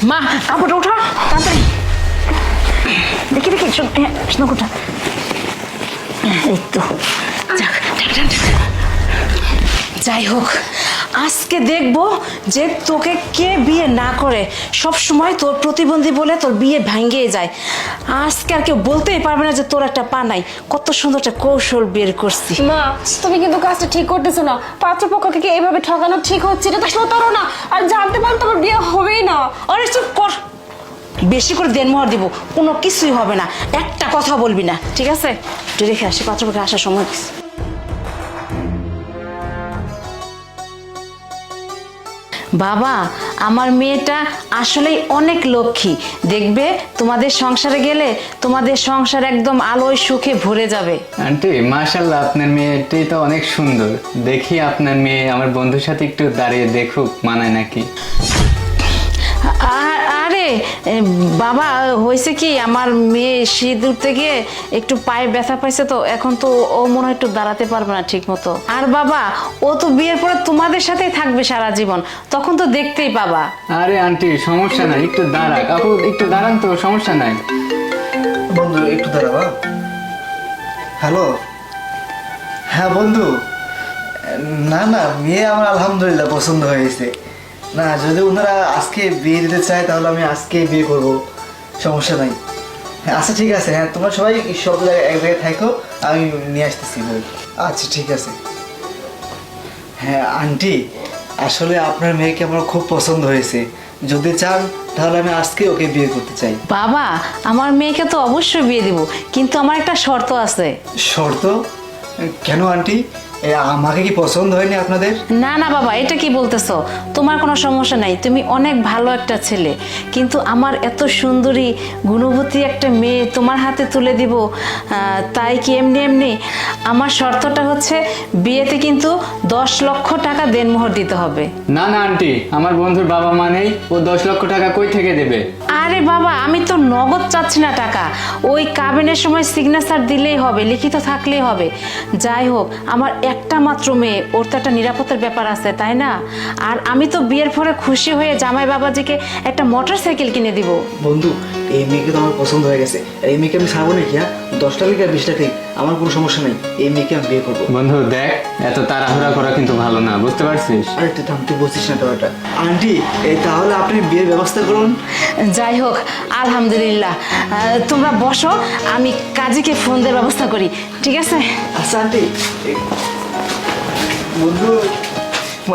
মা কাপড়টা ওঠা তাড়াতাড়ি। দেখি দেখি শোনাটা এই তো যাক, ঢাক, ঢাক, ঢাক। যাই হোক, আজকে দেখবো যে তোকে কে বিয়ে না করে। সব সময় তোর প্রতিবন্ধী বলে তোর বিয়ে ভাঙ্গিয়ে যায়। আজকে আর কেউ বলতেই পারবে না যে তোর একটা পা নাই। কত সুন্দর একটা কৌশল বের করছি। মা তুমি কিন্তু কাজটা ঠিক করতেছো না। পাত্রপক্ষকে কি এইভাবে ঠকানো ঠিক হচ্ছে? এটা তো সতরো না। আর জানতে পারলে তোমার বিয়ে হবেই না। আরে চুপ কর, বেশি করে দেনমোহর দিব, কোনো কিছুই হবে না। একটা কথা বলবি না, ঠিক আছে? তুই রেখে আসি, পাত্রপক্ষে আসার সময় হয়েছে। বাবা, আমার মেয়েটা আসলেই অনেক লক্ষ্মী। দেখবে তোমাদের সংসারে গেলে তোমাদের সংসার একদম আলোয় সুখে ভরে যাবে। আন্টি মাশাআল্লাহ, আপনার মেয়েটাই তো অনেক সুন্দর। দেখি আপনার মেয়ে আমার বন্ধুর সাথে একটু দাঁড়িয়ে দেখুক মানায় নাকি। আরে বাবা, হয়েছে কি, আমার মেয়ে শীত উঠতে গিয়ে একটু পায়ে ব্যথা পাইছে, তো এখন তো ও মনে হয় একটু দাঁড়াতে পারবে না ঠিক মতো। আর বাবা, ও তো বিয়ের পরে তোমাদের সাথেই থাকবে সারা জীবন, তখন তো দেখতেই পাবা। আরে আন্টি সমস্যা নাই, একটু দাঁড়াক আপু, একটু দাঁড়ান তো, সমস্যা নাই। বন্ধু একটু দাঁড়াবা। হ্যালো, হ্যাঁ বন্ধু, না না মেয়ে আমার আলহামদুলিল্লাহ পছন্দ হয়েছে। না যদি ওনারা আজকে বিয়ে দিতে চায় তাহলে আমি আজকে বিয়ে করব, সমস্যা নাই। হ্যাঁ আচ্ছা ঠিক আছে, হ্যাঁ তোমরা সবাই সব জায়গায় এক জায়গায় থাকো, আমি নিয়ে আসতেছি বই। আচ্ছা ঠিক আছে। হ্যাঁ আন্টি, আসলে আপনার মেয়েকে আমার খুব পছন্দ হয়েছে। যদি চান তাহলে আমি আজকে ওকে বিয়ে করতে চাই। বাবা, আমার মেয়েকে তো অবশ্যই বিয়ে দিব, কিন্তু আমার একটা শর্ত আছে। শর্ত? কেন আন্টি, আমাকে কি পছন্দ হয়নি আপনাদের? না না বাবা, এটা কি বলতেছো? তোমার কোনো সমস্যা নাই, তুমি অনেক ভালো একটা ছেলে, কিন্তু আমার এত সুন্দরী গুণবতী একটা মেয়ে তোমার হাতে তুলে দিব তাই কি এমনি এমনি? আমার শর্তটা হচ্ছে বিয়েতে কিন্তু 10 লক্ষ টাকা দেনমোহর দিতে হবে। না না আন্টি, আমার বন্ধুর বাবা মানেই ও 10 লক্ষ টাকা কই থেকে দেবে? আরে বাবা, আমি তো নগদ চাচ্ছি না টাকা, ওই কাবিনের সময় সিগনেচার দিলেই হবে, লিখিত থাকলেই হবে। যাই হোক, আমার একটা মাত্র মেয়ে, ওর তো একটা নিরাপত্তার ব্যাপার আছে তাই না? আর আমি তো বিয়ের পরে খুশি হয়ে জামাই বাবাজিকে একটা মোটর সাইকেল কিনে দিব। বন্ধু, এই মেয়েকে তো আমার পছন্দ হয়ে গেছে। এই মেয়েকে আমি ছাড়বো নাকি? হ্যাঁ 10 টাকা কি 20 টাকাই, আমার কোনো সমস্যা নেই। এই মেয়েকে আমি বিয়ে করবো। বন্ধু দেখ, এত তাড়াহুড়া করা কিন্তু ভালো না, বুঝতে পারছিস? আরে তুই থাম, তুই বলছিস না ব্যাপারটা। আন্টি তাহলে আপনি বিয়ের ব্যবস্থা করুন। যাই হোক, আলহামদুলিল্লাহ। তোমরা বসো, আমি কাজীকে ফোন দেওয়ার ব্যবস্থা করি, ঠিক আছে? আচ্ছা আন্টি, বন্ধু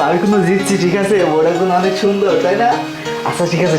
আমি কিন্তু জিতছি, ঠিক আছে? ওরা কিন্তু অনেক সুন্দর তাই না? আচ্ছা ঠিক আছে।